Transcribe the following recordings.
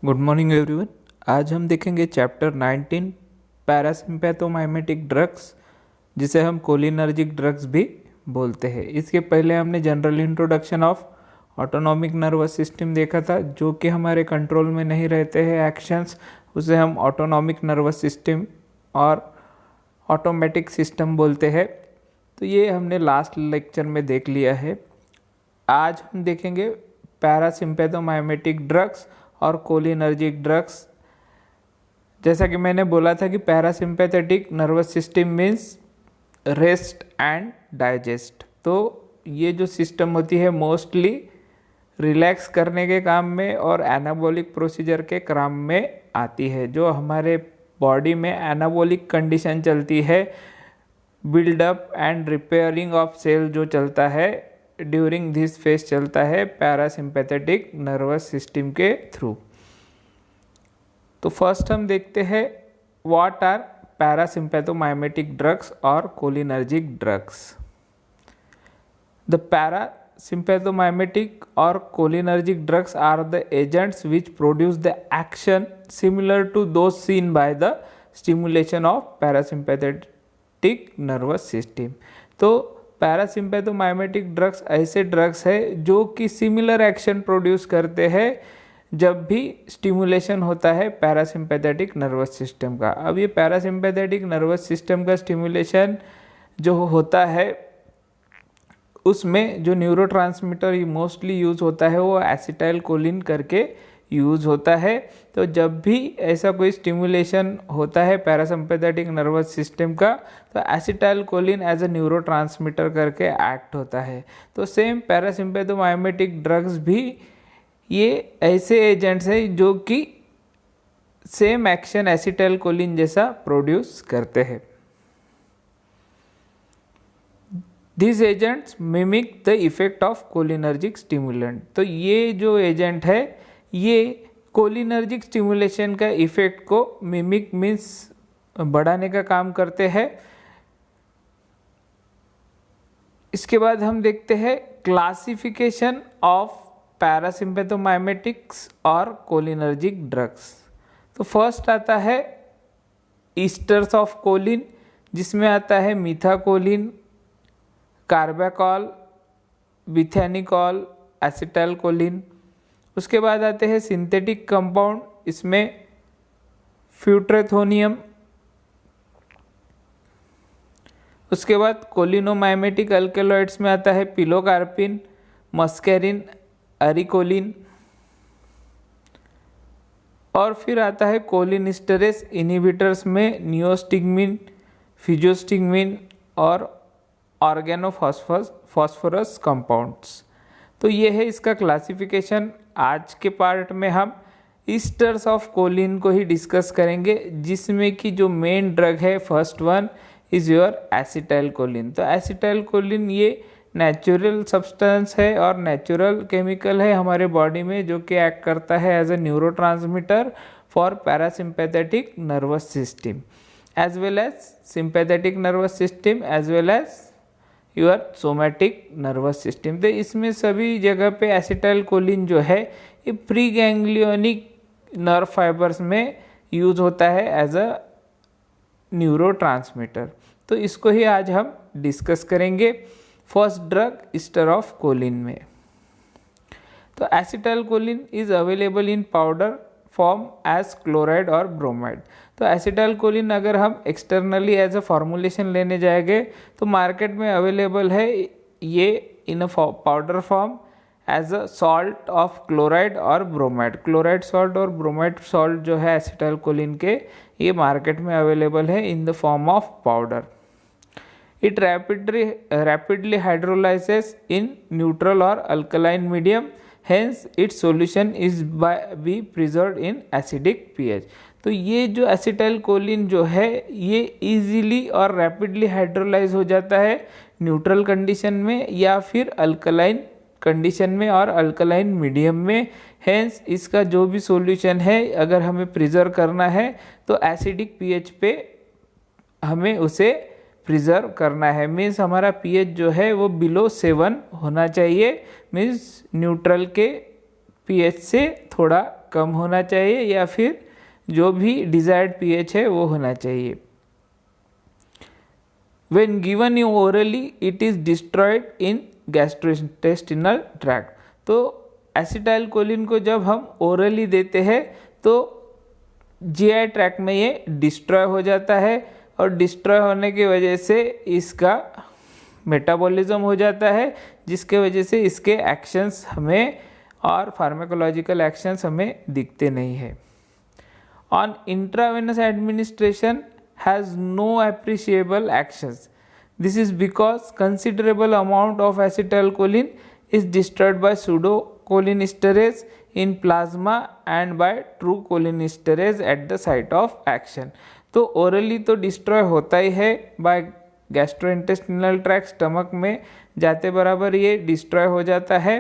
Good morning everyone. आज हम देखेंगे चैप्टर 19 पैरासिम्पैथोमाइमेटिक ड्रग्स, जिसे हम कोलिनर्जिक ड्रग्स भी बोलते हैं। इसके पहले हमने general introduction of autonomic nervous system देखा था, जो कि हमारे कंट्रोल में नहीं रहते हैं एक्शंस, उसे हम ऑटोनॉमिक नर्वस सिस्टम और ऑटोमेटिक सिस्टम बोलते हैं। तो ये हमने लास्ट लेक्चर में देख लिया है। आज हम देखेंगे पैरासिम्पैथोमाइमेटिक ड्रग्स और कोलिनर्जिक ड्रग्स। जैसा कि मैंने बोला था कि parasympathetic nervous system means rest and digest. तो ये जो सिस्टम होती है मोस्टली रिलैक्स करने के काम में और एनाबॉलिक प्रोसीजर के काम में आती है। जो हमारे बॉडी में एनाबॉलिक कंडीशन चलती है, buildup and repairing of cell जो चलता है ड्यूरिंग दिस फेज चलता है पैरासिम्पैथेटिक नर्वस सिस्टम के थ्रू। तो फर्स्ट हम देखते हैं व्हाट आर पैरासिम्पैथोमाइमेटिक ड्रग्स और कोलिनर्जिक ड्रग्स। द पैरासिम्पैथोमाइमेटिक और cholinergic drugs are the agents which produce the action similar to those seen by the stimulation of parasympathetic nervous system. तो parasympathomimetic drugs ऐसे drugs है जो कि similar action produce करते हैं जब भी स्टिमुलेशन होता है पैरासिम्पैथेटिक नर्वस सिस्टम का। अब ये पैरासिम्पैथेटिक नर्वस सिस्टम का स्टिमुलेशन जो होता है उसमें जो न्यूरोट्रांसमीटर मोस्टली यूज़ होता है वो एसिटाइलकोलिन करके यूज़ होता है। तो जब भी ऐसा कोई स्टिमुलेशन होता है पैरासिम्पैथेटिक नर्वस सिस्टम का तो एसिटाइलकोलिन एज अ न्यूरोट्रांसमीटर करके एक्ट होता है। तो सेम पैरासिम्पैथोमाइमेटिक ड्रग्स भी ये ऐसे एजेंट्स हैं जो कि सेम एक्शन एसिटाइलकोलिन जैसा प्रोड्यूस करते हैं। This agents mimic the effect of cholinergic stimulant. तो ये जो एजेंट है ये कोलिनर्जिक स्टिमुलेशन का इफेक्ट को मिमिक मीन्स बढ़ाने का काम करते हैं। इसके बाद हम देखते हैं क्लासिफिकेशन ऑफ पैरासिम्पैथोमाइमेटिक्स और कोलिनर्जिक ड्रग्स। तो फर्स्ट आता है ईस्टर्स ऑफ कोलिन, जिसमें आता है मीथाकोलिन, कार्बाकॉल, बिथैनिकॉल, एसिटाइलकोलिन। उसके बाद आते हैं सिंथेटिक कंपाउंड, इसमें फ्यूट्रेथोनियम। उसके बाद कोलिनोमाइमेटिक अल्केलॉइड्स में आता है पिलोकार्पिन, मस्कैरिन, अरिकोलिन। और फिर आता है कोलिनिस्टरेस इनहिबिटर्स में नियोस्टिग्मिन, फिजियोस्टिग्मिन और ऑर्गेनोफॉस्फोरस कंपाउंड्स। तो ये है इसका क्लासिफिकेशन। आज के पार्ट में हम ईस्टर्स ऑफ कोलिन को ही डिस्कस करेंगे, जिसमें कि जो मेन ड्रग है first one is your acetylcholine. तो एसिटाइलकोलिन ये नेचुरल सब्सटेंस है और नेचुरल केमिकल है हमारे बॉडी में, जो कि एक्ट करता है as a neurotransmitter for parasympathetic nervous system as well as sympathetic nervous system as well as your somatic nervous system. तो इसमें सभी जगह पे एसिटाइलकोलिन जो है ये प्री गैंग्लियोनिक नर्व फाइबर्स में यूज होता है एज अ न्यूरोट्रांसमीटर। तो इसको ही आज हम डिस्कस करेंगे first drug ester of choline में। तो acetylcholine is available in powder form as chloride और ब्रोमाइड। तो एसिटाइलकोलिन अगर हम एक्सटर्नली एज अ फॉर्मुलेशन लेने जाएंगे तो मार्केट में अवेलेबल है ये in a powder form as a salt of chloride और ब्रोमाइड। क्लोराइड सॉल्ट और ब्रोमाइड सॉल्ट जो है एसिटाइलकोलिन के ये मार्केट में अवेलेबल है in the form of powder. It rapidly hydrolyzes in neutral or alkaline medium, hence its solution is be preserved in acidic pH। तो ये जो एसिटाइलकोलिन जो है ये इजीली और रैपिडली हाइड्रोलाइज हो जाता है न्यूट्रल कंडीशन में या फिर अल्कलाइन कंडीशन में और अल्कलाइन मीडियम में। हेंस इसका जो भी सॉल्यूशन है अगर हमें प्रिजर्व करना है तो एसिडिक पीएच पे हमें उसे प्रिजर्व करना है। मीन्स हमारा पीएच जो है वो बिलो 7 होना चाहिए, मीन्स न्यूट्रल के पीएच से थोड़ा कम होना चाहिए या फिर जो भी डिजायर्ड pH है वो होना चाहिए। When given orally, it is destroyed in gastrointestinal tract। तो एसिटाइल कोलिन को जब हम ओरली देते हैं तो जीआई ट्रैक्ट में ये डिस्ट्रॉय हो जाता है और डिस्ट्रॉय होने की वजह से इसका मेटाबॉलिज्म हो जाता है, जिसके वजह से इसके एक्शंस हमें और फार्माकोलॉजिकल एक्शंस हमें दिखते नहीं है। On intravenous administration has no appreciable actions. This is because considerable amount of acetylcholine is destroyed by pseudocholinesterase in plasma and by true cholinesterase at the site of action। तो orally तो destroy होता ही है bye gastrointestinal tract, stomach में जाते बराबर ये destroy हो जाता है।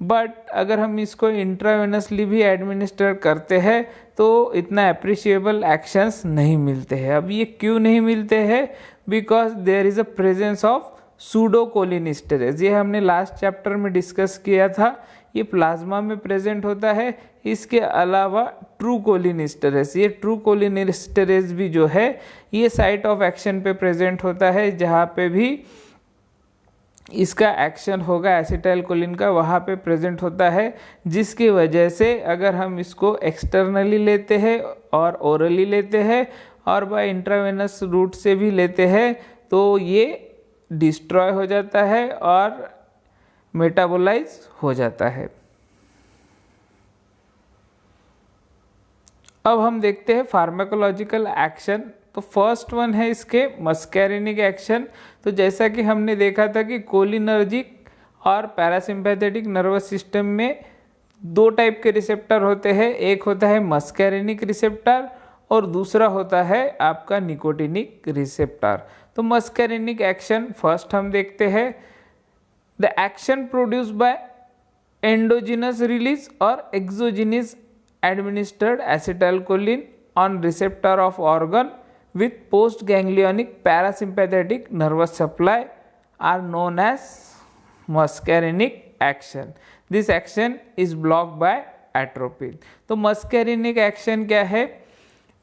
बट अगर हम इसको इंट्रावेनसली भी एडमिनिस्टर करते हैं तो इतना अप्रिशिएबल एक्शंस नहीं मिलते हैं। अब ये क्यों नहीं मिलते हैं? Because there is a presence of pseudocholinesterase. ये हमने लास्ट चैप्टर में डिस्कस किया था, ये प्लाज्मा में प्रेजेंट होता है। इसके अलावा ट्रू कोलिनिस्टेरेज, ये ट्रू कोलिनिस्टेरेज भी जो है ये साइट ऑफ एक्शन पे प्रेजेंट होता है, जहाँ पे भी इसका एक्शन होगा एसिटाइल कोलिन का वहाँ पे प्रेजेंट होता है, जिसकी वजह से अगर हम इसको एक्सटर्नली लेते हैं और ओरली लेते हैं और बाय इंट्रावेनस रूट से भी लेते हैं तो ये डिस्ट्रॉय हो जाता है और मेटाबोलाइज हो जाता है। अब हम देखते हैं फार्माकोलॉजिकल एक्शन। तो फर्स्ट वन है इसके मस्कैरिनिक एक्शन। तो जैसा कि हमने देखा था कि कोलिनर्जिक और पैरासिम्पैथेटिक नर्वस सिस्टम में दो टाइप के रिसेप्टर होते हैं, एक होता है मस्कैरिनिक रिसेप्टर और दूसरा होता है आपका निकोटिनिक रिसेप्टर। तो मस्कैरिनिक एक्शन फर्स्ट हम देखते हैं। The action produced by endogenous release और exogenous administered acetylcholine on receptor of organ with postganglionic parasympathetic nervous supply are known as muscarinic action. This action is blocked by atropine। तो muscarinic action क्या है?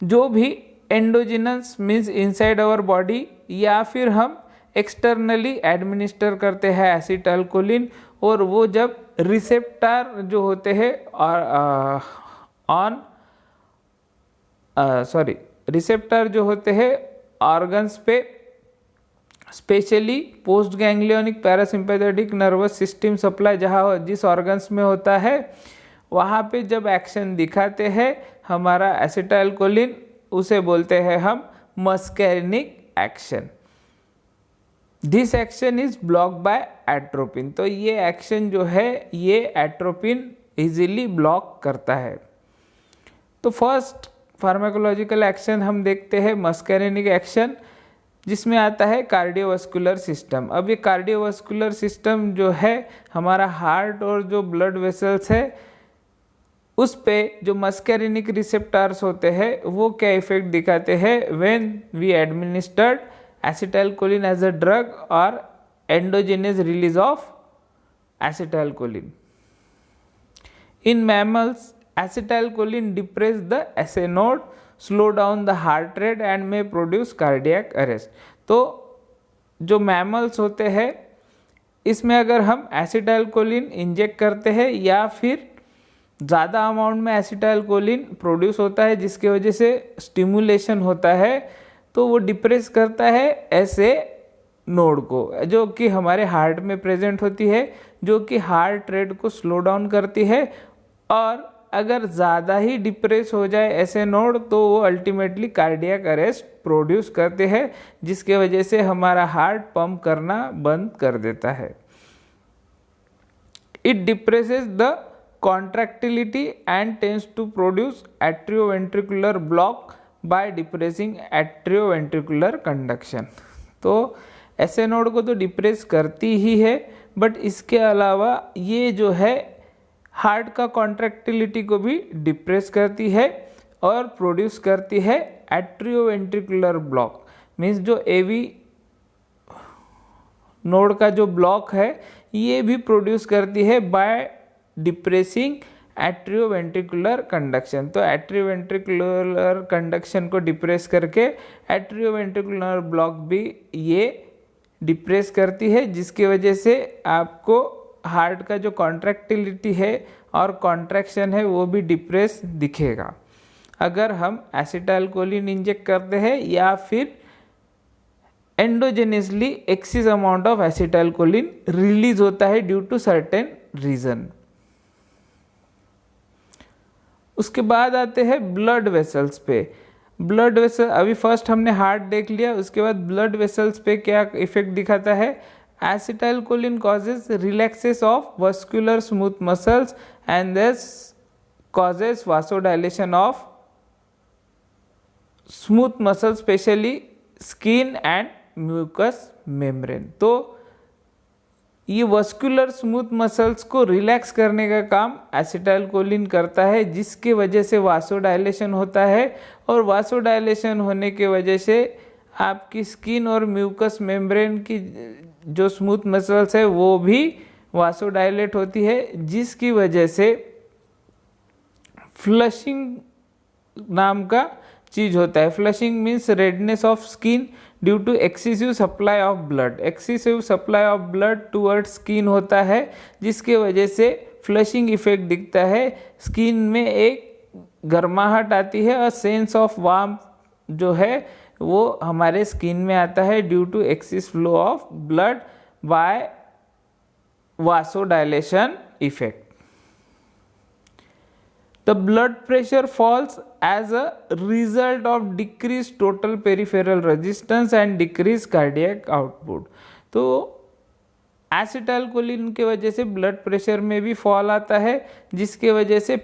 जो भी endogenous means inside our body या फिर हम externally administer करते हैं एसिटाइलकोलिन, और वो जब रिसेप्टर जो होते हैं रिसेप्टर जो होते हैं ऑर्गन्स पे, specially post ganglionic parasympathetic nervous system supply जहाँ जिस ऑर्गन्स में होता है वहाँ पे जब एक्शन दिखाते हैं हमारा एसिटाइलकोलिन, उसे बोलते हैं हम muscarinic action. This action is blocked by atropine. तो ये एक्शन जो है ये एट्रोपिन इजीली ब्लॉक करता है। तो फर्स्ट फार्माकोलॉजिकल एक्शन हम देखते हैं मस्कैरिनिक एक्शन, जिसमें आता है कार्डियोवास्कुलर सिस्टम। अब ये कार्डियोवास्कुलर सिस्टम जो है हमारा हार्ट और जो ब्लड वेसल्स है उस पे जो मस्कैरिनिक रिसेप्टर्स होते हैं वो क्या इफेक्ट दिखाते हैं when we administered acetylcholine as a drug और endogenous release of acetylcholine. In mammals, acetylcholine depress the SA node, slow down the heart rate and may produce cardiac arrest। तो जो mammals होते हैं इसमें अगर हम एसिटाइलकोलिन इंजेक्ट करते हैं या फिर ज़्यादा अमाउंट में एसिटाइलकोलिन प्रोड्यूस होता है जिसकी वजह से स्टिमुलेशन होता है, तो वो डिप्रेस करता है SA नोड को जो कि हमारे हार्ट में प्रेजेंट होती है, जो कि हार्ट रेट को स्लो डाउन करती है। और अगर ज़्यादा ही डिप्रेस हो जाए ऐसे नोड तो वो अल्टीमेटली कार्डियक अरेस्ट प्रोड्यूस करते हैं, जिसके वजह से हमारा हार्ट पंप करना बंद कर देता है। It depresses the contractility and tends to produce atrioventricular block by depressing atrioventricular conduction. तो ऐसे नोड को तो डिप्रेस करती ही है, बट इसके अलावा ये जो है हार्ट का कॉन्ट्रैक्टिलिटी को भी डिप्रेस करती है और प्रोड्यूस करती है एट्रियोवेंट्रिकुलर ब्लॉक। मीन्स जो एवी नोड का जो ब्लॉक है ये भी प्रोड्यूस करती है बाय डिप्रेसिंग एट्रियोवेंट्रिकुलर कंडक्शन। तो एट्रियोवेंट्रिकुलर कंडक्शन को डिप्रेस करके एट्रियोवेंट्रिकुलर ब्लॉक भी ये डिप्रेस करती है, जिसकी वजह से आपको हार्ट का जो कॉन्ट्रैक्टिलिटी है और कॉन्ट्रैक्शन है वो भी डिप्रेस दिखेगा अगर हम एसिटाइलकोलिन इंजेक्ट करते हैं या फिर endogenously excess amount of acetylcholine release होता है ड्यू टू सर्टेन रीजन। उसके बाद आते हैं ब्लड वेसल्स पे। ब्लड वेसल, अभी फर्स्ट हमने हार्ट देख लिया, उसके बाद ब्लड वेसल्स पे क्या इफेक्ट दिखाता है। Acetylcholine causes relaxes of vascular smooth muscles and this causes vasodilation of smooth muscles specially skin and mucous membrane. तो ये वस्कुलर स्मूथ मसल्स को रिलैक्स करने का काम एसिटाइलकोलिन करता है, जिसके वजह से वासोडाइलेशन होता है और वासोडाइलेशन होने के वजह से आपकी स्किन और म्यूकस मेम्ब्रेन की जो स्मूथ मसल्स है वो भी वासोडाइलेट होती है, जिसकी वजह से फ्लशिंग नाम का चीज होता है। Flushing means redness of skin due to excessive supply of blood. Excessive supply of blood toward skin होता है, जिसके वजह से फ्लशिंग इफेक्ट दिखता है। स्किन में एक गर्माहट आती है और सेंस ऑफ वार्म जो है वो हमारे स्किन में आता है due to excess flow of blood by vasodilation effect. The blood pressure falls as a result of decreased total peripheral resistance and decreased cardiac output। तो एसिटाइलकोलिन के वजह से ब्लड प्रेशर में भी फॉल आता है, जिसके वजह से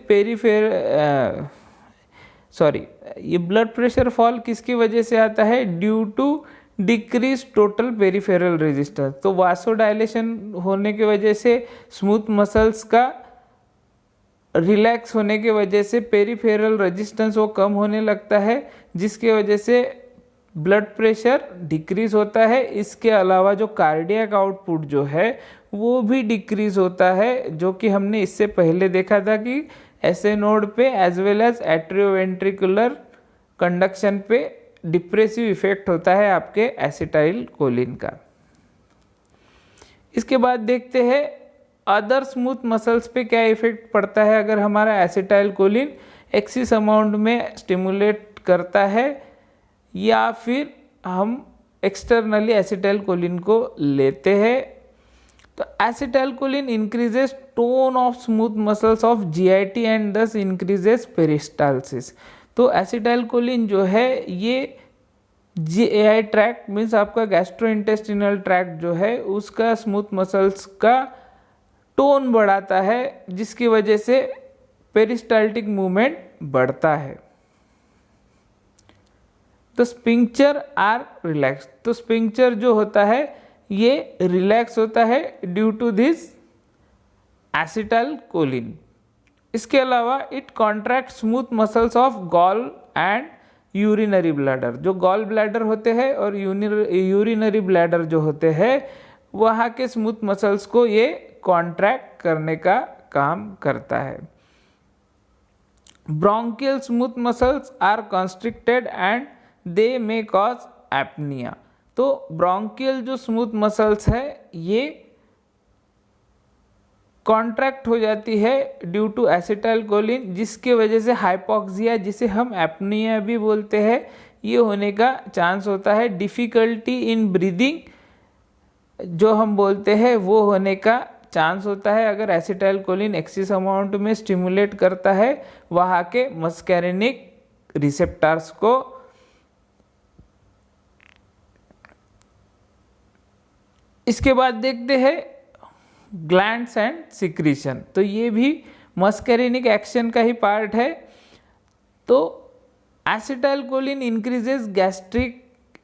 ये ब्लड प्रेशर फॉल किसकी वजह से आता है, due to decrease total peripheral resistance. तो वासोडाइलेशन होने की वजह से स्मूथ मसल्स का रिलैक्स होने की वजह से पेरिफेरल रेजिस्टेंस वो कम होने लगता है, जिसकी वजह से ब्लड प्रेशर डिक्रीज होता है। इसके अलावा जो कार्डियक आउटपुट जो है वो भी डिक्रीज होता है, जो कि हमने इससे पहले देखा था कि ऐसे नोड पे as well as atrioventricular conduction पे डिप्रेसिव इफेक्ट होता है आपके एसिटाइलकोलिन का। इसके बाद देखते हैं अदर स्मूथ मसल्स पे क्या इफेक्ट पड़ता है अगर हमारा एसिटाइलकोलिन एक्सेस अमाउंट में स्टिमुलेट करता है या फिर हम एक्सटर्नली एसिटाइलकोलिन को लेते हैं। तो acetylcholine increases tone of smooth muscles of GIT and thus increases peristalsis. तो एसिटाइलकोलिन जो है ये जीआई ट्रैक्ट मीन्स आपका गैस्ट्रोइंटेस्टिनल ट्रैक्ट जो है उसका स्मूथ मसल्स का टोन बढ़ाता है, जिसकी वजह से पेरिस्टाल्टिक मूवमेंट बढ़ता है। तो स्पिंक्चर आर रिलैक्स। तो स्पिंक्चर जो होता है ये रिलैक्स होता है ड्यू टू दिस एसिटाइलकोलिन। इसके अलावा it contract smooth muscles of gall and urinary bladder. जो गॉल ब्लैडर होते हैं और यूरिनरी ब्लैडर जो होते हैं वहाँ के स्मूथ मसल्स को ये कॉन्ट्रैक्ट करने का काम करता है। Bronchial smooth muscles are constricted and they may cause apnoea. तो ब्रोंकियल जो स्मूथ मसल्स है ये कॉन्ट्रैक्ट हो जाती है ड्यू टू एसिटाइलकोलिन, जिसके वजह से हाइपोक्सिया, जिसे हम एपनिया भी बोलते हैं, ये होने का चांस होता है। डिफिकल्टी इन ब्रीदिंग जो हम बोलते हैं वो होने का चांस होता है अगर एसिटाइलकोलिन एक्सेस अमाउंट में स्टिमुलेट करता है वहाँ के मस्कैरिनिक रिसेप्टर्स को। इसके बाद देखते हैं ग्लैंड्स एंड सिक्रीशन। तो ये भी मस्कैरिनिक एक्शन का ही पार्ट है। तो acetylcholine increases gastric,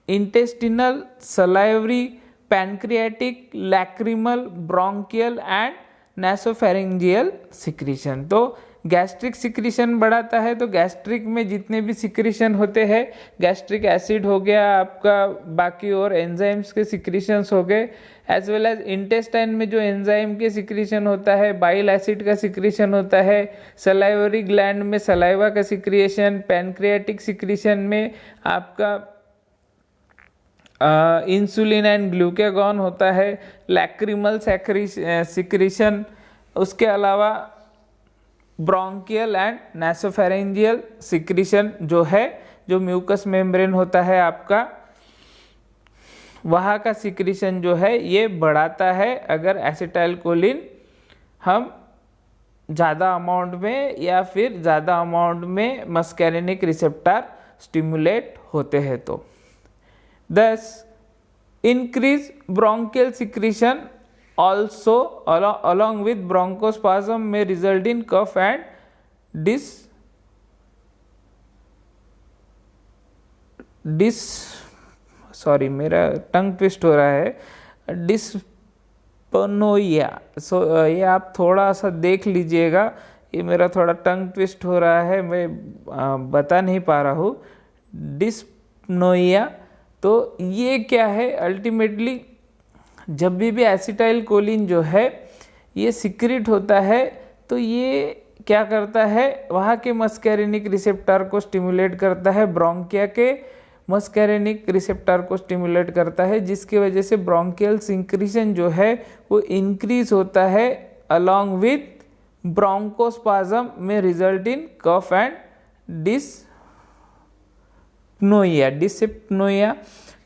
intestinal, salivary, pancreatic, lacrimal, bronchial and nasopharyngeal secretion. तो गैस्ट्रिक सिक्रीशन बढ़ाता है, तो गैस्ट्रिक में जितने भी सिक्रीशन होते हैं, गैस्ट्रिक एसिड हो गया आपका, बाकी और एंजाइम्स के सिक्रीशंस हो गए, एज वेल एज इंटेस्टाइन में जो एंजाइम के सिक्रीशन होता है, बाइल एसिड का सिक्रीशन होता है, सलाइवरी ग्लैंड में सलाइवा का सिक्रिएशन, पैनक्रियाटिक सिक्रीशन में आपका इंसुलिन एंड ग्लूकागॉन होता है, लैक्रिमल सिक्रीशन, उसके अलावा ब्रोंकियल एंड नासोफेरेंजियल सिक्रीशन जो है, जो म्यूकस मेम्ब्रेन होता है आपका, वहाँ का सिक्रीशन जो है ये बढ़ाता है अगर एसिटाइलकोलिन हम ज़्यादा अमाउंट में या फिर ज़्यादा अमाउंट में मस्कैरिनिक रिसेप्टर स्टिमुलेट होते हैं तो। Thus, increase bronchial secretion also along with bronchospasm may result in cough and मेरा टंग ट्विस्ट हो रहा है, डिस्पनोइया। ये आप थोड़ा सा देख लीजिएगा, ये मेरा थोड़ा टंग ट्विस्ट हो रहा है, मैं बता नहीं पा रहा हूँ। डिस्पनोइया, तो ये क्या है, अल्टीमेटली जब भी एसिटाइलकोलिन जो है ये सिक्रेट होता है तो ये क्या करता है, वहाँ के मस्कैरिनिक रिसेप्टर को स्टिमुलेट करता है, ब्रोंकिया के मस्कैरिनिक रिसेप्टर को स्टिमुलेट करता है, जिसकी वजह से ब्रोंकियल सिक्रीशन जो है वो इंक्रीज होता है, अलोंग विथ ब्रोंकोस्पाज्म में रिजल्ट इन कफ एंड डिस्पनोइया।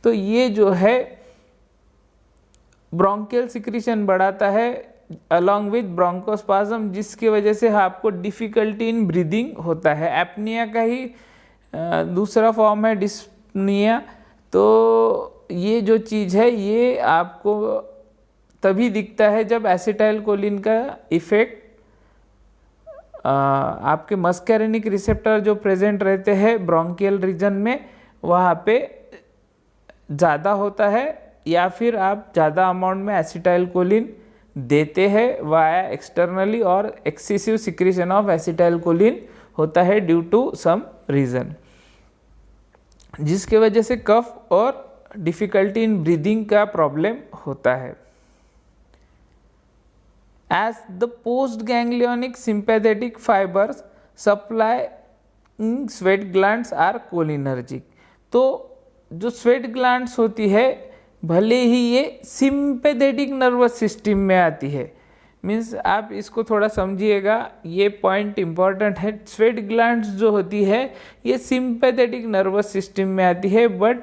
तो ये जो है ब्रोंकियल सिक्रीशन बढ़ाता है अलोंग विथ ब्रोंकोस्पाज्म, जिसकी वजह से आपको डिफिकल्टी इन ब्रीदिंग होता है। एपनिया का ही दूसरा फॉर्म है डिस्पनिया। तो ये जो चीज़ है ये आपको तभी दिखता है जब एसिटाइलकोलिन का इफेक्ट आपके मस्कैरिनिक रिसेप्टर जो प्रेजेंट रहते हैं ब्रोंकियल रीजन में वहाँ पे ज़्यादा होता है, या फिर आप ज़्यादा अमाउंट में एसिटाइलकोलिन देते हैं वाया एक्सटर्नली, और एक्सेसिव सिक्रीशन ऑफ एसिटाइलकोलिन होता है ड्यू टू सम रीज़न, जिसके वजह से कफ और डिफ़िकल्टी इन ब्रीदिंग का प्रॉब्लम होता है। As the postganglionic sympathetic fibers supplying sweat glands are cholinergic, तो जो स्वेट ग्लैंड्स होती है भले ही ये सिंपैथेटिक नर्वस सिस्टम में आती है, मीन्स आप इसको थोड़ा समझिएगा, ये पॉइंट इम्पॉर्टेंट है। स्वेट ग्लैंड्स जो होती है ये सिंपैथेटिक नर्वस सिस्टम में आती है, बट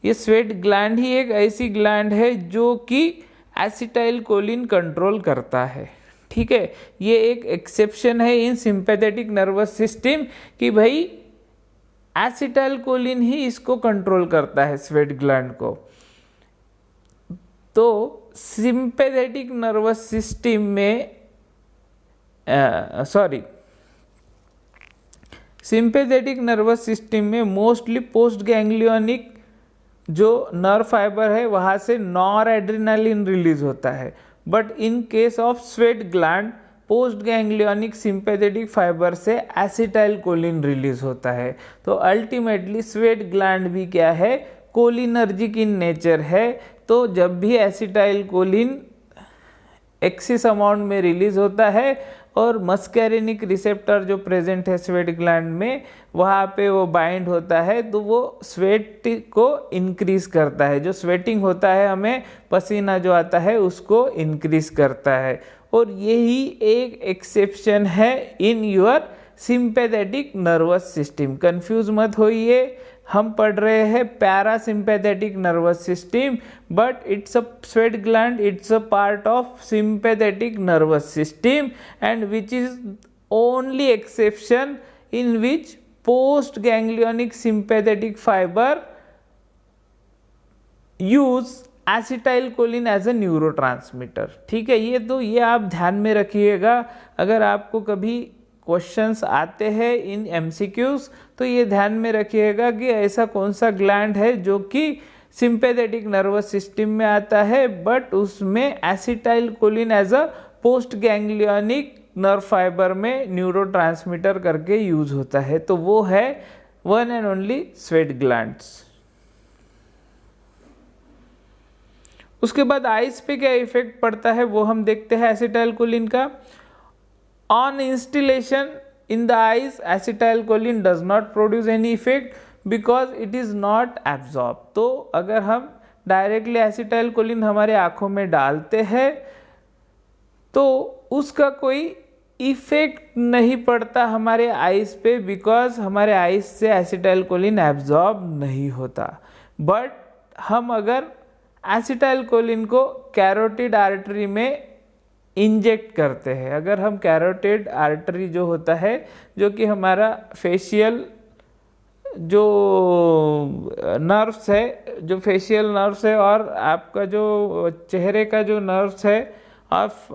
ये स्वेट ग्लैंड ही एक ऐसी ग्लैंड है जो कि एसिटाइलकोलिन कंट्रोल करता है। ठीक है, ये एक एक्सेप्शन है इन सिंपैथेटिक नर्वस सिस्टम कि भाई एसिटाइलकोलिन ही इसको कंट्रोल करता है स्वेट ग्लैंड को। तो सिंपैथेटिक नर्वस सिस्टम में सिंपैथेटिक नर्वस सिस्टम में मोस्टली पोस्ट गैंग्लियोनिक जो नर्व फाइबर है वहाँ से नॉर एड्रेनालिन रिलीज होता है, but in case of sweat gland post ganglionic sympathetic fibre से एसिटाइलकोलिन रिलीज होता है। तो अल्टीमेटली स्वेट ग्लैंड भी क्या है, कोलिनर्जिक इन नेचर है। तो जब भी एसिटाइलकोलिन एक्सिस अमाउंट में रिलीज होता है और मस्कैरिनिक रिसेप्टर जो प्रेजेंट है स्वेट ग्लैंड में वहाँ पे वो बाइंड होता है, तो वो स्वेट को इंक्रीज करता है। जो स्वेटिंग होता है, हमें पसीना जो आता है उसको इंक्रीज करता है। और यही एक एक्सेप्शन है in your sympathetic nervous system. Confuse मत होइए, हम पढ़ रहे हैं parasympathetic nervous system, but it's a sweat gland, it's a part of sympathetic nervous system, and which is only exception in which post ganglionic sympathetic fibre use acetylcholine as a neurotransmitter. ठीक है, ये आप ध्यान में रखिएगा। अगर आपको कभी क्वेश्चंस आते हैं इन एमसीक्यूज तो ये ध्यान में रखिएगा कि ऐसा कौन सा ग्लैंड है जो कि सिंपैथेटिक नर्वस सिस्टम में आता है, बट उसमें acetylcholine as a post ganglionic nerve fibre में न्यूरोट्रांसमीटर करके यूज होता है, तो वो है one and only sweat glands. उसके बाद आइज पे क्या इफेक्ट पड़ता है वो हम देखते हैं एसिटाइलकोलिन का। On instillation in the eyes acetylcholine does not produce any effect because it is not absorb. तो अगर हम डायरेक्टली एसिटाइलकोलिन हमारे आंखों में डालते हैं तो उसका कोई इफेक्ट नहीं पड़ता हमारे आइज पे, बिकॉज हमारे आइज से एसिटाइलकोलिन एब्जॉर्ब नहीं होता। बट हम अगर एसिटाइलकोलिन को कैरोटिड आर्टरी में इंजेक्ट करते हैं, अगर हम कैरोटिड आर्टरी जो होता है, जो कि हमारा फेशियल जो नर्व्स है, जो फेशियल नर्व्स है और आपका जो चेहरे का जो नर्व्स है आप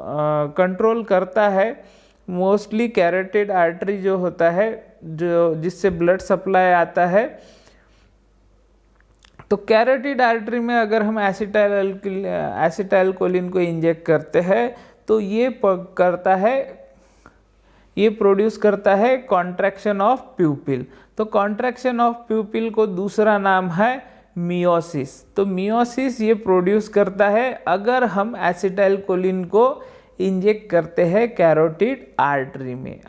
कंट्रोल करता है, मोस्टली कैरोटिड आर्टरी जो होता है, जो जिससे ब्लड सप्लाई आता है। तो कैरोटिड आर्टरी में अगर हम एसिटाइलकोलिन को इंजेक्ट करते हैं तो ये प्रोड्यूस करता है कॉन्ट्रैक्शन ऑफ प्यूपिल। तो कॉन्ट्रैक्शन ऑफ प्यूपिल को दूसरा नाम है मियोसिस। तो मियोसिस ये प्रोड्यूस करता है अगर हम एसिटाइलकोलिन को इंजेक्ट करते हैं कैरोटिड आर्टरी में।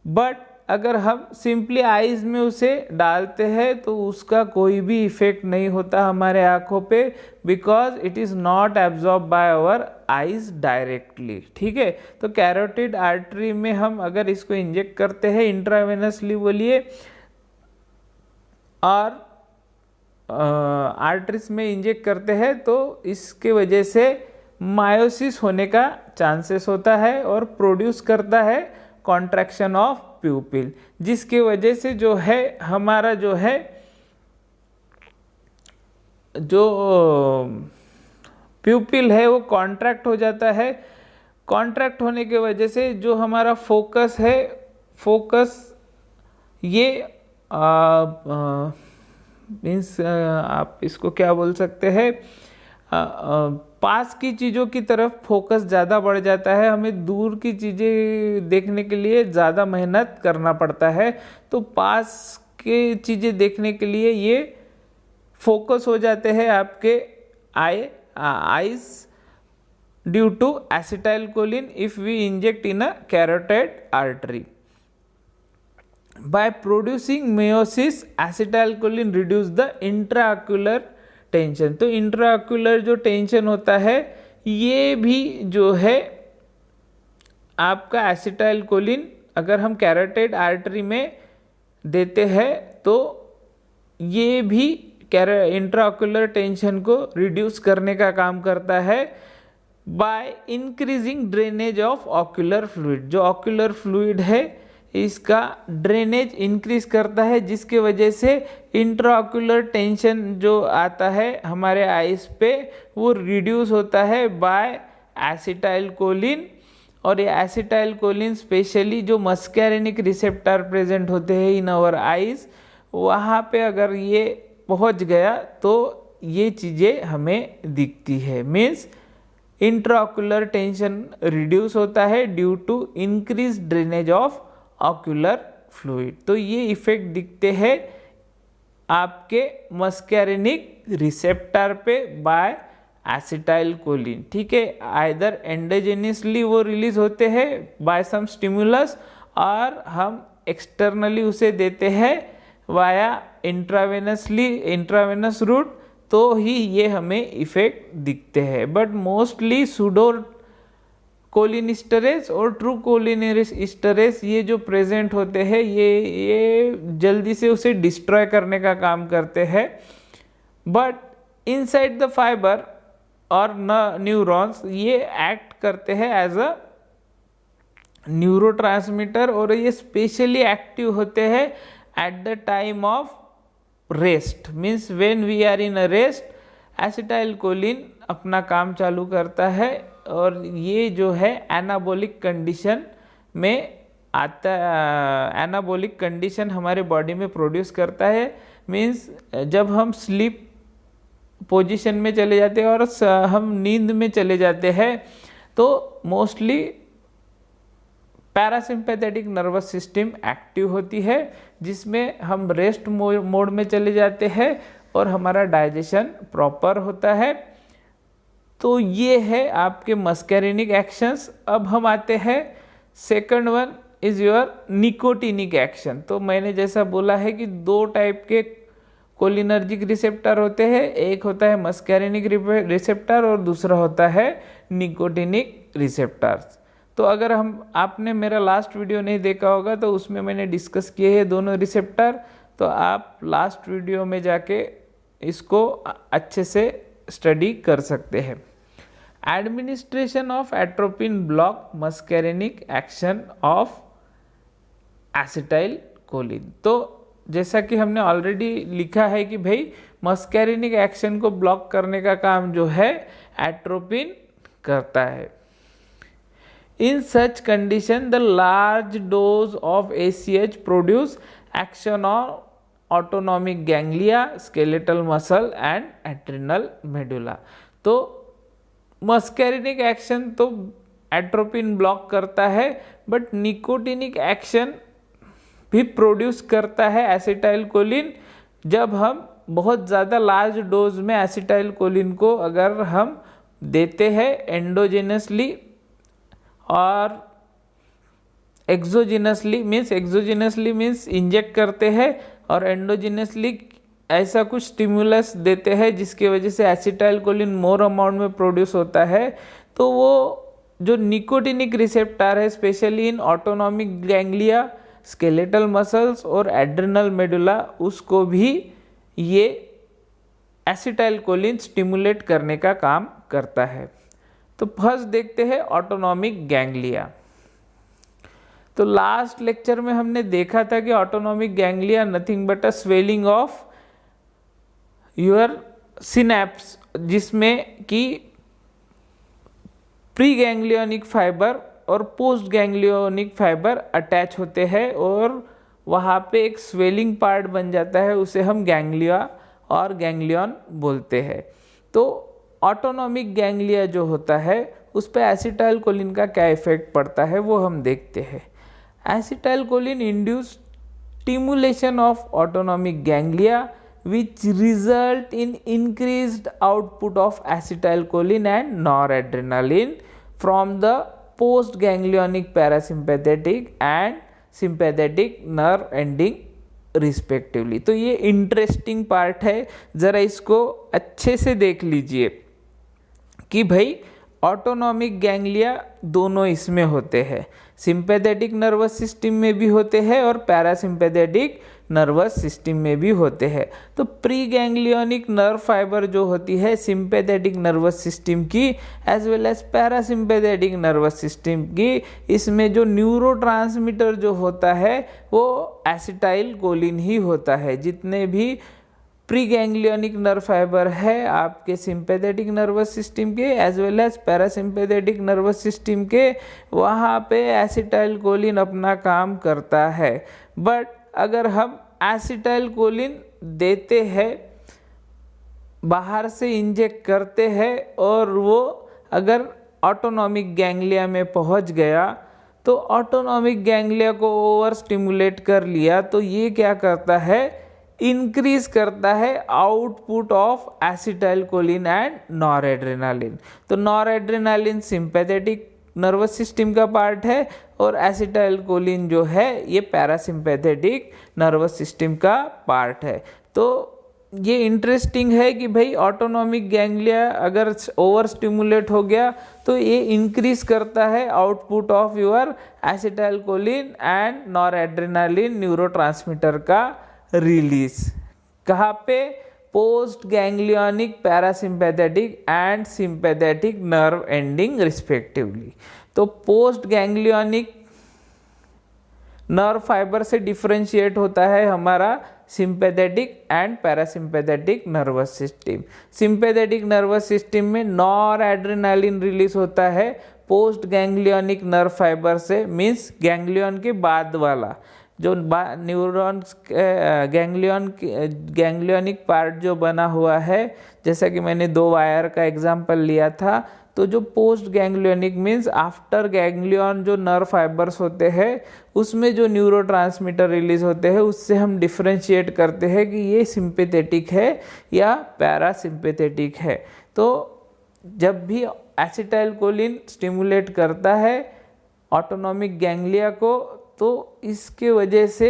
बट अगर हम सिंपली आइज में उसे डालते हैं तो उसका कोई भी इफेक्ट नहीं होता हमारे आंखों पे, because it is not absorb by our eyes directly. ठीक है, तो कैरोटिड आर्टरी में हम अगर इसको इंजेक्ट करते हैं इंट्रावेनसली बोलिए, और आर्टरीज में इंजेक्ट करते हैं तो इसके वजह से मायोसिस होने का चांसेस होता है और प्रोड्यूस करता है कॉन्ट्रैक्शन ऑफ प्यूपिल, जिसकी वजह से जो है हमारा जो प्यूपिल है वो कॉन्ट्रैक्ट हो जाता है। कॉन्ट्रैक्ट होने के वजह से जो हमारा फोकस है, फोकस ये मीन्स आप इसको क्या बोल सकते हैं, पास की चीज़ों की तरफ फोकस ज़्यादा बढ़ जाता है, हमें दूर की चीज़ें देखने के लिए ज़्यादा मेहनत करना पड़ता है। तो पास के चीज़ें देखने के लिए ये फोकस हो जाते हैं आपके eyes due to acetylcholine if we inject in a carotid artery. By producing meiosis, acetylcholine reduce the intraocular tension. तो इंट्राक्यूलर जो टेंशन होता है ये भी जो है आपका एसिटाइलकोलिन अगर हम कैरोटिड आर्टरी में देते हैं तो ये भी इंट्राक्यूलर टेंशन को रिड्यूस करने का काम करता है by increasing drainage of ocular fluid. जो ऑक्यूलर फ्लूइड है इसका ड्रेनेज इंक्रीज करता है, जिसके वजह से इंट्राऑक्यूलर टेंशन जो आता है हमारे आइज पे वो रिड्यूस होता है बाय एसिटाइलकोलिन। और ये एसिटाइलकोलिन स्पेशली जो मस्कैरिनिक रिसेप्टर प्रेजेंट होते हैं इन आवर आइज, वहाँ पे अगर ये पहुँच गया तो ये चीज़ें हमें दिखती है। मीन्स इंट्राऑक्यूलर टेंशन रिड्यूस होता है due to increase drainage of ocular fluid. तो ये इफेक्ट दिखते हैं आपके मस्कैरिनिक रिसेप्टर पे बाय एसिटाइलकोलिन। ठीक है, आइदर एंडोजेनियसली वो रिलीज होते हैं बाय सम स्टिमुलस, और हम एक्सटर्नली उसे देते हैं वाया इंट्रावेनस रूट, तो ही ये हमें इफेक्ट दिखते हैं। बट मोस्टली सूडो कोलिनिस्टरेज और ट्रू कोलिनिस्टरेज ये जो प्रेजेंट होते हैं ये जल्दी से उसे डिस्ट्रॉय करने का काम करते हैं। बट इनसाइड द फाइबर और न्यूरॉन्स ये एक्ट करते हैं एज अ न्यूरोट्रांसमीटर, और ये स्पेशली एक्टिव होते हैं at the time of rest. Means when we are in a rest acetylcholine अपना काम चालू करता है, और ये जो है एनाबोलिक कंडीशन में आता है। एनाबोलिक कंडीशन हमारे बॉडी में प्रोड्यूस करता है। मीन्स जब हम स्लीप पोजीशन में चले जाते हैं और हम नींद में चले जाते हैं तो mostly parasympathetic nervous system active होती है, जिसमें हम रेस्ट मोड में चले जाते हैं और हमारा डाइजेशन प्रॉपर होता है। तो ये है आपके मस्कैरिनिक एक्शंस। अब हम आते हैं second one is your nicotinic action. तो मैंने जैसा बोला है कि दो टाइप के कोलिनर्जिक रिसेप्टर होते हैं, एक होता है मस्कैरिनिक रिसेप्टर और दूसरा होता है निकोटिनिक रिसेप्टर्स। तो अगर आपने मेरा लास्ट वीडियो नहीं देखा होगा तो उसमें मैंने डिस्कस किए हैं दोनों रिसेप्टर, तो आप लास्ट वीडियो में जाके इसको अच्छे से स्टडी कर सकते हैं। Administration of atropine block muscarinic action of acetyl choline. तो जैसा कि हमने ऑलरेडी लिखा है कि भाई मस्कैरिनिक एक्शन को ब्लॉक करने का काम जो है एट्रोपिन करता है। In such condition, the large dose of ACH produce action on autonomic ganglia, skeletal muscle and adrenal medulla। तो मस्कैरिनिक एक्शन तो एट्रोपिन ब्लॉक करता है, बट निकोटिनिक एक्शन भी प्रोड्यूस करता है एसिटाइल कोलिन। जब हम बहुत ज़्यादा लार्ज डोज में एसिटाइल कोलिन को अगर हम देते हैं एंडोजेनसली और एक्सोजिनसली मीन्स इंजेक्ट करते हैं, और एंडोजिनसली ऐसा कुछ स्टिमुलस देते हैं जिसकी वजह से एसिटाइल कोलिन मोर अमाउंट में प्रोड्यूस होता है। तो वो जो निकोटिनिक रिसेप्टर है specially in autonomic ganglia, skeletal muscles और एड्रिनल मेडुला, उसको भी ये एसिटाइल कोलिन स्टिमुलेट करने का काम करता है। तो फर्स्ट देखते हैं ऑटोनॉमिक गैंग्लिया। तो लास्ट लेक्चर में हमने देखा था कि autonomic ganglia nothing but a swelling of your synapse, जिसमें कि प्री गैंग्लियोनिक फाइबर और पोस्ट गैंग्लियोनिक फाइबर अटैच होते हैं और वहाँ पे एक स्वेलिंग पार्ट बन जाता है, उसे हम गैंग्लिया और गैंग्लियन बोलते हैं। तो ऑटोनॉमिक गैंग्लिया जो होता है उस पर एसिटाइल कोलिन का क्या इफेक्ट पड़ता है वो हम देखते हैं। Acetyl choline induce stimulation of autonomic ganglia which result in increased output of acetylcholine and noradrenaline from the postganglionic parasympathetic and sympathetic nerve ending respectively. तो ये इंटरेस्टिंग पार्ट है, ज़रा इसको अच्छे से देख लीजिए कि भाई ऑटोनॉमिक गैंग्लिया दोनों इसमें होते हैं, सिंपैथेटिक नर्वस सिस्टम में भी होते हैं और पैरासिम्पैथेटिक नर्वस सिस्टम में भी होते हैं। तो प्री गैंग्लियोनिक नर्व फाइबर जो होती है सिंपैथेटिक नर्वस सिस्टम की as well as parasympathetic nervous system की, इसमें जो न्यूरोट्रांसमीटर जो होता है वो एसिटाइल कोलिन ही होता है। जितने भी प्री गैंग्लियोनिक नर्व फाइबर है आपके सिंपैथेटिक नर्वस सिस्टम के as well as parasympathetic nervous system के, वहाँ पे एसिटाइल कोलिन अपना काम करता है। बट अगर हम एसिटाइल कोलिन देते हैं, बाहर से इंजेक्ट करते हैं और वो अगर ऑटोनॉमिक गैंग्लिया में पहुंच गया तो ऑटोनॉमिक गैंग्लिया को ओवर स्टिमुलेट कर लिया, तो ये क्या करता है, इंक्रीज करता है output of acetyl choline and noradrenaline. तो नॉरएड्रेनालिन सिंपैथेटिक नर्वस सिस्टम का पार्ट है और एसिटाइल कोलिन जो है ये पैरासिम्पैथेटिक नर्वस सिस्टम का पार्ट है। तो ये इंटरेस्टिंग है कि भाई ऑटोनॉमिक गैंग्लिया अगर ओवर स्टिमुलेट हो गया तो ये इंक्रीज करता है output of your acetyl choline and noradrenaline neurotransmitter का रिलीज। कहाँ पे, post ganglionic parasympathetic and sympathetic nerve ending respectively. तो पोस्ट गैंग्लियोनिक नर्व फाइबर से डिफरेंशिएट होता है हमारा sympathetic and parasympathetic nervous system. Sympathetic nervous system में नॉरएड्रेनालिन रिलीज होता है पोस्ट गैंग्लियोनिक नर्व फाइबर से, मीन्स गैंग्लियन के बाद वाला जो न्यूरॉन्स गैंग्लियोनिक पार्ट जो बना हुआ है, जैसा कि मैंने 2 वायर का एग्जांपल लिया था, तो जो post ganglionic means after ganglion जो नर्व फाइबर्स होते हैं उसमें जो न्यूरोट्रांसमीटर रिलीज होते हैं उससे हम डिफरेंशिएट करते हैं कि ये सिंपैथेटिक है या पैरासिम्पैथेटिक है। तो जब भी एसिटाइलकोलिन स्टिमुलेट करता है ऑटोनॉमिक गैंग्लिया को, तो इसके वजह से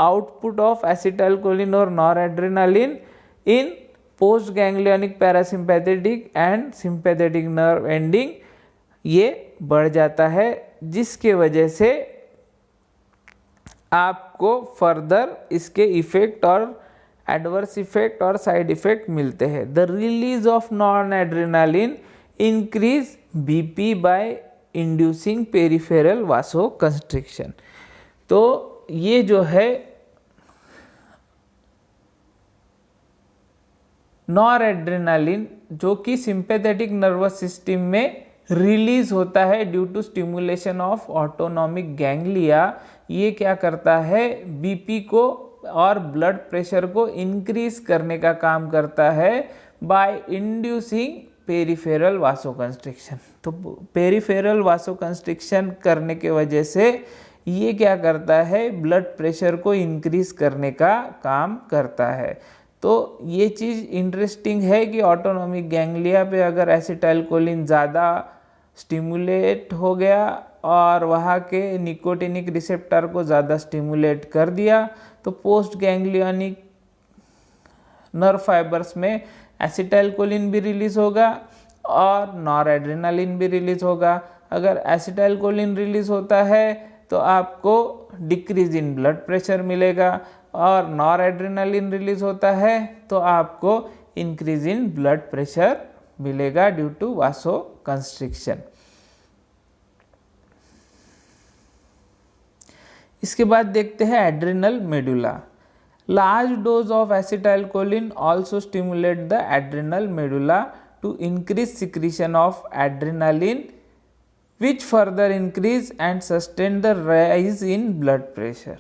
आउटपुट ऑफ एसिटाइलकोलिन और noradrenaline in post ganglionic parasympathetic and sympathetic nerve ending ये बढ़ जाता है, जिसके वजह से आपको फर्दर इसके इफेक्ट और एडवर्स इफेक्ट और साइड इफेक्ट मिलते हैं। The release of non adrenaline increase BP by inducing peripheral vasoconstriction. तो ये जो है नॉरएड्रेनालिन जो कि सिंपैथेटिक नर्वस सिस्टम में रिलीज होता है due to stimulation of autonomic ganglia, ये क्या करता है बीपी को और ब्लड प्रेशर को इंक्रीज करने का काम करता है बाय इंड्यूसिंग पेरिफेरल वासोकंस्ट्रिक्शन। तो पेरिफेरल वासोकंस्ट्रिक्शन करने के वजह से ये क्या करता है ब्लड प्रेशर को इंक्रीज करने का काम करता है। तो ये चीज़ इंटरेस्टिंग है कि ऑटोनॉमिक गैंग्लिया पे अगर एसिटाइलकोलिन ज़्यादा स्टिमुलेट हो गया और वहाँ के निकोटिनिक रिसेप्टर को ज़्यादा स्टिमुलेट कर दिया तो पोस्ट गैंग्लियोनिक नर्व फाइबर्स में एसिटाइलकोलिन भी रिलीज होगा और नॉरएड्रेनालिन भी रिलीज होगा। अगर एसिटाइलकोलिन रिलीज होता है तो आपको डिक्रीज इन ब्लड प्रेशर मिलेगा और नॉरएड्रेनालिन रिलीज होता है तो आपको इंक्रीज इन ब्लड प्रेशर मिलेगा ड्यू टू वासोकंस्ट्रिक्शन। इसके बाद देखते हैं adrenal medulla. Large dose of acetylcholine also stimulate the adrenal medulla to increase secretion of adrenaline which further increase and sustain the rise in blood pressure।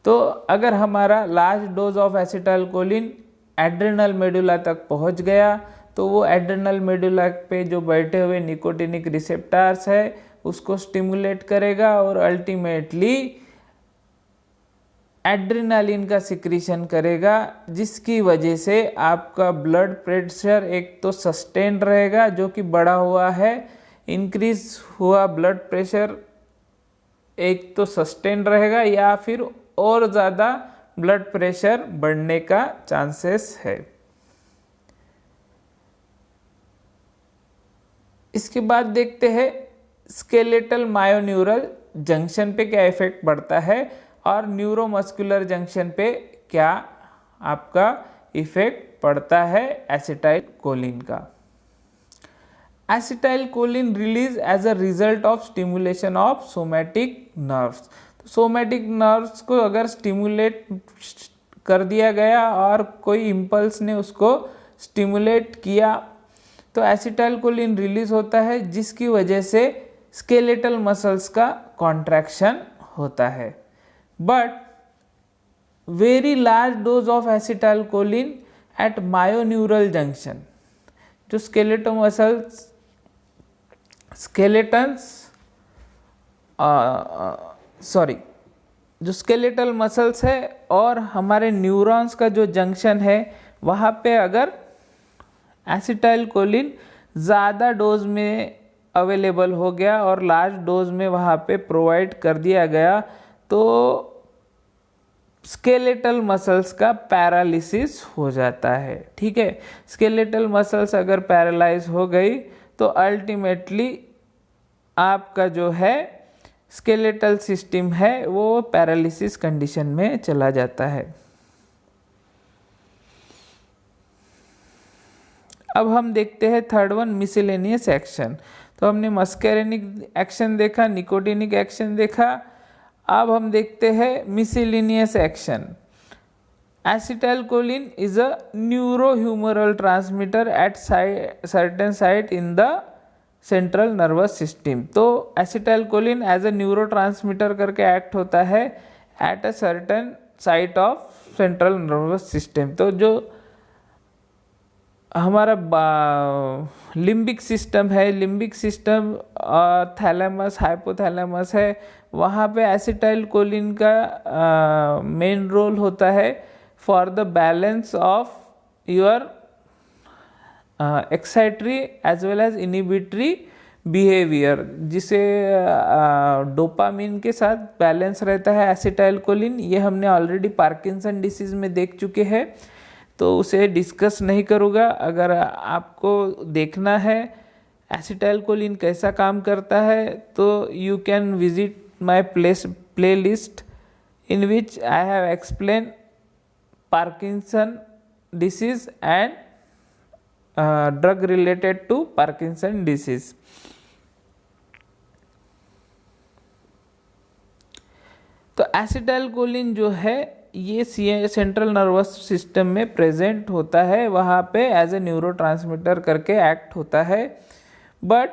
तो अगर हमारा large dose of acetylcholine adrenal medulla तक पहुंच गया तो वो adrenal medulla पे जो बैठे हुए निकोटिनिक रिसेप्टर्स है उसको स्टिमुलेट करेगा और अल्टीमेटली एड्रेनालिन का सिक्रीशन करेगा, जिसकी वजह से आपका ब्लड प्रेशर एक तो सस्टेन रहेगा जो कि बढ़ा हुआ है, इंक्रीज हुआ ब्लड प्रेशर एक तो सस्टेन रहेगा या फिर और ज़्यादा ब्लड प्रेशर बढ़ने का चांसेस है। इसके बाद देखते हैं स्केलेटल मायोन्यूरल जंक्शन पे क्या इफेक्ट पड़ता है और न्यूरोमस्कुलर जंक्शन पे क्या आपका इफेक्ट पड़ता है एसिटाइलकोलिन का। Acetylcholine release as a result of stimulation of somatic nerves. तो सोमैटिक नर्व्स को अगर स्टिमुलेट कर दिया गया और कोई इम्पल्स ने उसको स्टिमुलेट किया तो एसिटाइलकोलिन रिलीज होता है, जिसकी वजह से स्केलेटल मसल्स का कॉन्ट्रैक्शन होता है। But very large dose of acetylcholine at myoneural junction, जो जो स्केलेटल मसल्स है और हमारे न्यूरॉन्स का जो जंक्शन है वहाँ पे अगर एसिटाइलकोलिन ज़्यादा डोज में अवेलेबल हो गया और लार्ज डोज में वहाँ पे प्रोवाइड कर दिया गया तो स्केलेटल मसल्स का पैरालिसिस हो जाता है। ठीक है, स्केलेटल मसल्स अगर पैरालाइज हो गई तो अल्टीमेटली आपका जो है स्केलेटल सिस्टम है वो पैरालिसिस कंडीशन में चला जाता है। अब हम देखते हैं थर्ड वन मिसलेनियस एक्शन। तो हमने मस्केरेनिक एक्शन देखा, निकोटिनिक एक्शन देखा, अब हम देखते हैं miscellaneous action. Acetylcholine is a neurohumoral transmitter at certain site in the central nervous system. तो acetylcholine as a neuro transmitter करके एक्ट होता है at a certain site of central nervous system. तो जो हमारा लिम्बिक सिस्टम है, limbic system thalamus hypothalamus है, वहाँ पे एसिटाइल कोलिन का मेन रोल होता है for the balance of your excitatory as well as inhibitory behaviour, जिसे डोपामिन के साथ बैलेंस रहता है एसिटाइल कोलिन। ये हमने ऑलरेडी पार्किंसन डिसीज में देख चुके हैं, तो उसे डिस्कस नहीं करूँगा। अगर आपको देखना है एसिटाइल कोलिन कैसा काम करता है तो you can visit my playlist in which I have explain Parkinson disease and drug related to Parkinson disease. तो एसिटाइल कोलिन जो है ये सेंट्रल नर्वस सिस्टम में प्रेजेंट होता है, वहाँ पे एज ए न्यूरोट्रांसमीटर करके एक्ट होता है, but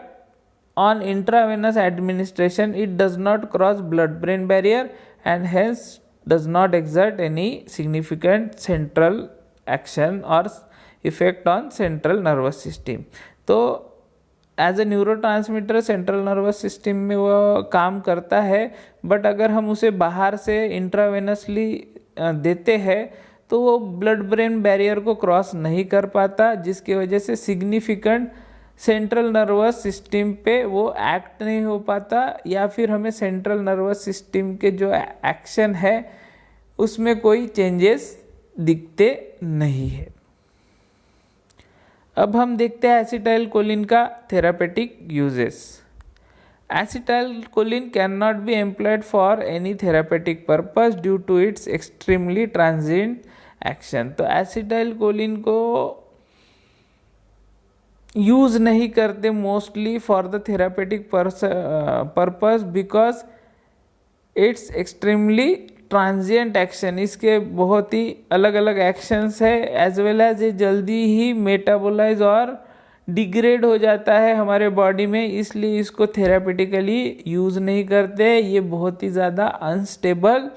on intravenous administration it does not cross blood brain barrier and hence does not exert any significant central action or effect on central nervous system। तो as a neurotransmitter central nervous system में वो काम करता है, but अगर हम उसे बाहर से इंट्रावेनसली देते हैं तो वो ब्लड ब्रेन बैरियर को क्रॉस नहीं कर पाता, जिसकी वजह से सिग्निफिकेंट सेंट्रल नर्वस सिस्टम पे वो एक्ट नहीं हो पाता, या फिर हमें सेंट्रल नर्वस सिस्टम के जो एक्शन है उसमें कोई चेंजेस दिखते नहीं है। अब हम देखते हैं एसिटाइल कोलिन का therapeutic uses. Acetylcholine can not be employed for any therapeutic purpose due to its extremely transient action. तो एसिटाइल कोलिन को यूज नहीं करते mostly for the therapeutic purpose because it's extremely transient action. इसके बहुत ही अलग अलग actions है, as well as ये जल्दी ही मेटाबोलाइज और डिग्रेड हो जाता है हमारे बॉडी में, इसलिए इसको थेरापेटिकली यूज़ नहीं करते। ये बहुत ही ज़्यादा अनस्टेबल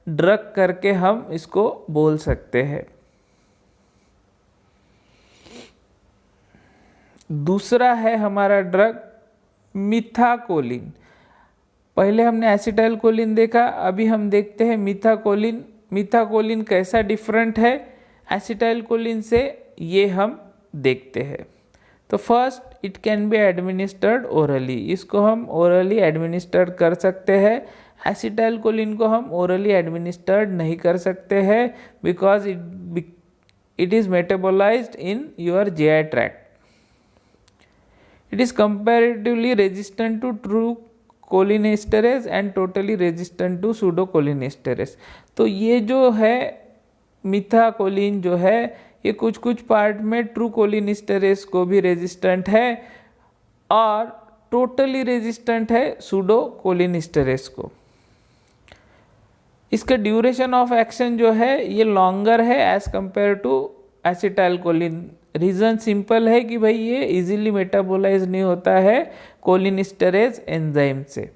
ड्रग करके हम इसको बोल सकते हैं। दूसरा है हमारा ड्रग मिथाकोलिन। पहले हमने एसिटाइल कोलिन देखा, अभी हम देखते हैं मिथाकोलिन। मिथाकोलिन कैसा डिफरेंट है एसिटाइल कोलिन से, ये हम देखते हैं। तो first it can be administered orally, इसको हम ओरली एडमिनिस्टर्ड कर सकते हैं। एसिटाइल कोलिन को हम ओरली एडमिनिस्टर्ड नहीं कर सकते हैं because it is metabolised in your GI tract. It is comparatively resistant to true cholinesterase and totally resistant to pseudocholinesterase. तो ये जो है मिथाकोलिन जो है ये कुछ कुछ पार्ट में ट्रू कोलिनेस्टेरेज को भी रेजिस्टेंट है और टोटली रेजिस्टेंट है सूडोकोलिनेस्टेरेज को। इसका ड्यूरेशन ऑफ एक्शन जो है ये लॉन्गर है as compare to acetylcholine. Reason simple है कि भाई ये इजीली मेटाबोलाइज नहीं होता है कोलिनेस्टेरेज एंजाइम से।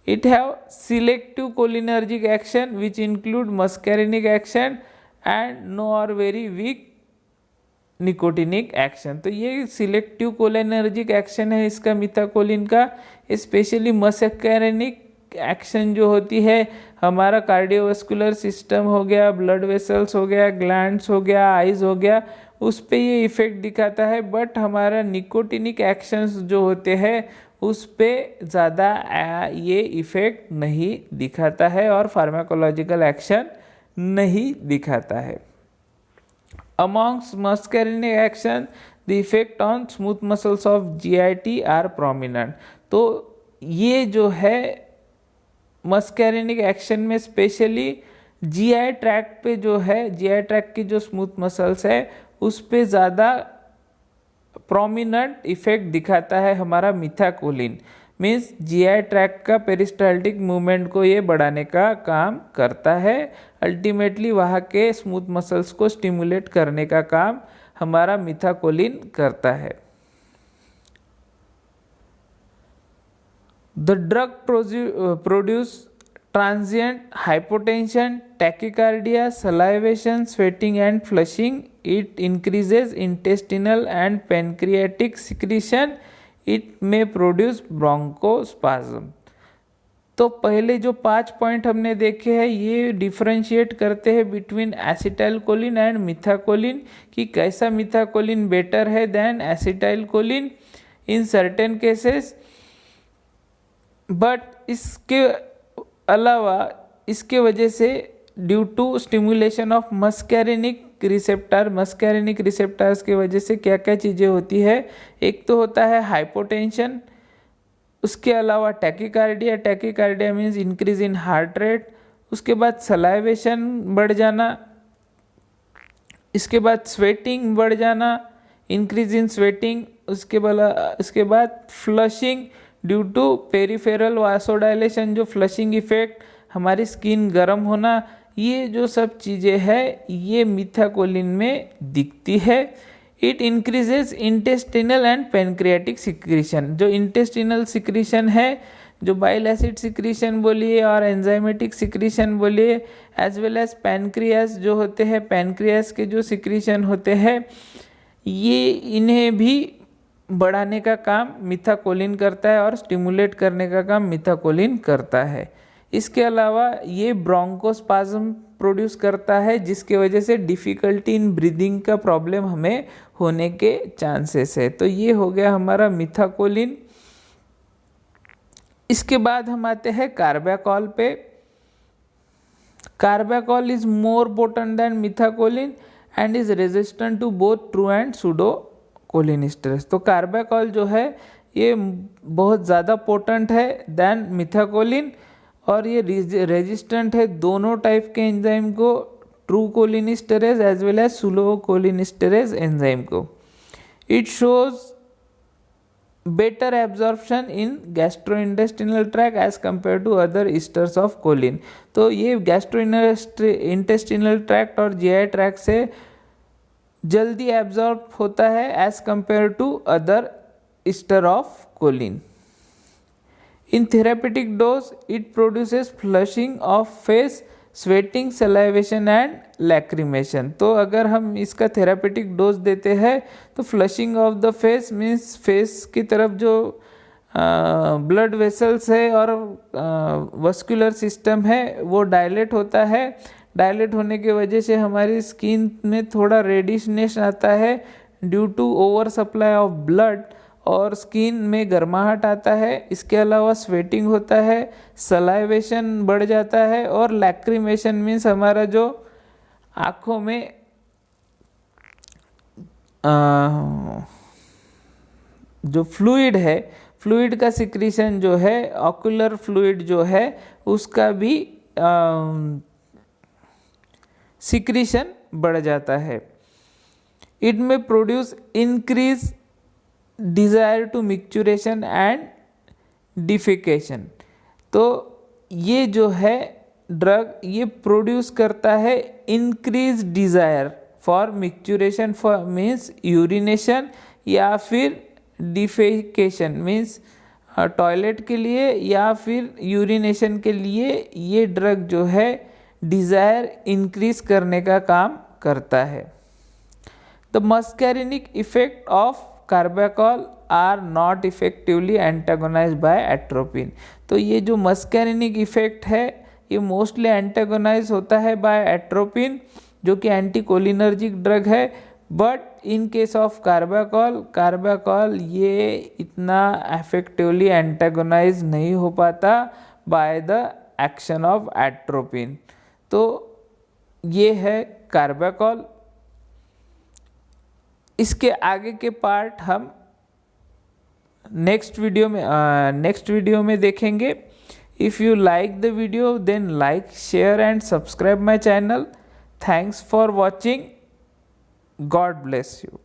It have selective cholinergic action which include muscarinic action and no और वेरी वीक निकोटिनिक एक्शन। तो ये सिलेक्टिव कोलिनर्जिक एक्शन है इसका मिथाकोलिन का। स्पेशली मस्कैरिनिक एक्शन जो होती है हमारा कार्डियोवास्कुलर सिस्टम हो गया, ब्लड वेसल्स हो गया, ग्लैंड्स हो गया, आइज हो गया, उस पे ये इफ़ेक्ट दिखाता है। बट हमारा निकोटिनिक एक्शंस जो होते हैं उस पे ज़्यादा ये इफ़ेक्ट नहीं दिखाता है और फार्माकोलॉजिकल एक्शन नहीं दिखाता है। Amongst muscarinic action the effect on smooth muscles of GIT are prominent. तो ये जो है मस्कैरिनिक एक्शन में स्पेशली जीआई ट्रैक्ट पे जो है, जीआई ट्रैक्ट की जो स्मूथ मसल्स है उस पे ज़्यादा प्रोमिनेंट इफेक्ट दिखाता है हमारा मिथाकोलिन। मीन्स जीआई ट्रैक्ट का पेरिस्टाल्टिक मूवमेंट को ये बढ़ाने का काम करता है। अल्टीमेटली वहाँ के स्मूथ मसल्स को स्टिमुलेट करने का काम हमारा मिथाकोलिन करता है। The drug produce transient hypotension, tachycardia, salivation, sweating and flushing It increases intestinal and pancreatic secretion. It may produce bronchospasm. तो पहले जो 5 पॉइंट हमने देखे हैं ये डिफरेंशिएट करते हैं बिटवीन एसिटाइलकोलिन एंड मिथाकोलिन कि कैसा मिथाकोलिन बेटर है than acetylcholine in certain cases. But इसके अलावा इसके वजह से due to stimulation of muscarinic receptors की वजह से क्या क्या चीज़ें होती है, एक तो होता है हाइपोटेंशन, उसके अलावा tachycardia means increase in heart rate, उसके बाद सलाइवेशन बढ़ जाना, इसके बाद स्वेटिंग बढ़ जाना, इंक्रीज इन स्वेटिंग, उसके बाद फ्लशिंग ड्यू टू पेरिफेरल वासोडाइलेशन, जो फ्लशिंग इफेक्ट, हमारी स्किन गर्म होना, ये जो सब चीज़ें हैं ये मिथाकोलिन में दिखती है। It increases intestinal and pancreatic secretion, जो इंटेस्टिनल सिक्रीशन है, जो बाइल एसिड सिक्रीशन बोलिए और एंजाइमेटिक सिक्रीशन बोलिए, एज वेल एज पैनक्रियास जो होते हैं, पैनक्रियास के जो सिक्रीशन होते हैं, ये इन्हें भी बढ़ाने का काम मिथाकोलिन करता है और स्टिमुलेट करने का काम मिथाकोलिन करता है। इसके अलावा ये ब्रोंकोस्पाज्म प्रोड्यूस करता है जिसके वजह से डिफ़िकल्टी इन ब्रीदिंग का प्रॉब्लम हमें होने के चांसेस है। तो ये हो गया हमारा मिथाकोलिन। इसके बाद हम आते हैं कार्बाकॉल पे। Carbachol is more potent than methacholine and is resistant to both true and pseudo cholinesterase. तो कार्बाकॉल जो है ये बहुत ज़्यादा पोटेंट है देन मिथाकोलिन और ये रेजिस्टेंट है दोनों टाइप के एंजाइम को, true cholinesterase as well as pseudo cholinesterase enzyme को। It shows better absorption in gastrointestinal tract as compare to other esters of choline. तो ये गैस्ट्रोइंटेस्टिनल ट्रैक्ट और जीआई ट्रैक्ट से जल्दी एब्जॉर्ब होता है as compare to other ester of choline. In therapeutic dose, it produces flushing of face, sweating, salivation and lacrimation. तो अगर हम इसका थेरापेटिक डोज देते हैं तो flushing of the face means face की तरफ जो ब्लड वेसल्स है और वस्कुलर सिस्टम है वो डायलेट होता है। डायलेट होने की वजह से हमारी स्किन में थोड़ा रेडिशनेस आता है due to over supply of blood और स्किन में गर्माहट आता है। इसके अलावा स्वेटिंग होता है, सलाइवेशन बढ़ जाता है और लैक्रिमेशन मीन्स हमारा जो आँखों में जो फ्लूइड है, फ्लूइड का सिक्रीशन जो है, ऑक्यूलर फ्लूइड जो है उसका भी सिक्रीशन बढ़ जाता है। It may produce increase desire to micturition and defecation. तो ये जो है ड्रग ये प्रोड्यूस करता है increase desire for micturition for means urination या फिर डिफिकेशन मीन्स टॉयलेट के लिए या फिर यूरिनेशन के लिए। ये ड्रग जो है डिज़ायर इंक्रीज करने का काम करता है। The muscarinic effect of carbachol are not effectively antagonised by atropine. तो ये जो मस्कैरिनिक इफेक्ट है ये मोस्टली एंटागोनाइज होता है बाय एट्रोपिन जो कि एंटीकोलिनर्जिक ड्रग है। बट इन केस ऑफ कार्बाकॉल ये इतना इफेक्टिवली एंटागोनाइज नहीं हो पाता by the action of atropine. तो ये है कार्बाकॉल। इसके आगे के पार्ट हम नेक्स्ट वीडियो में देखेंगे। If you like the video then like, share and subscribe my channel. Thanks for watching. God bless you.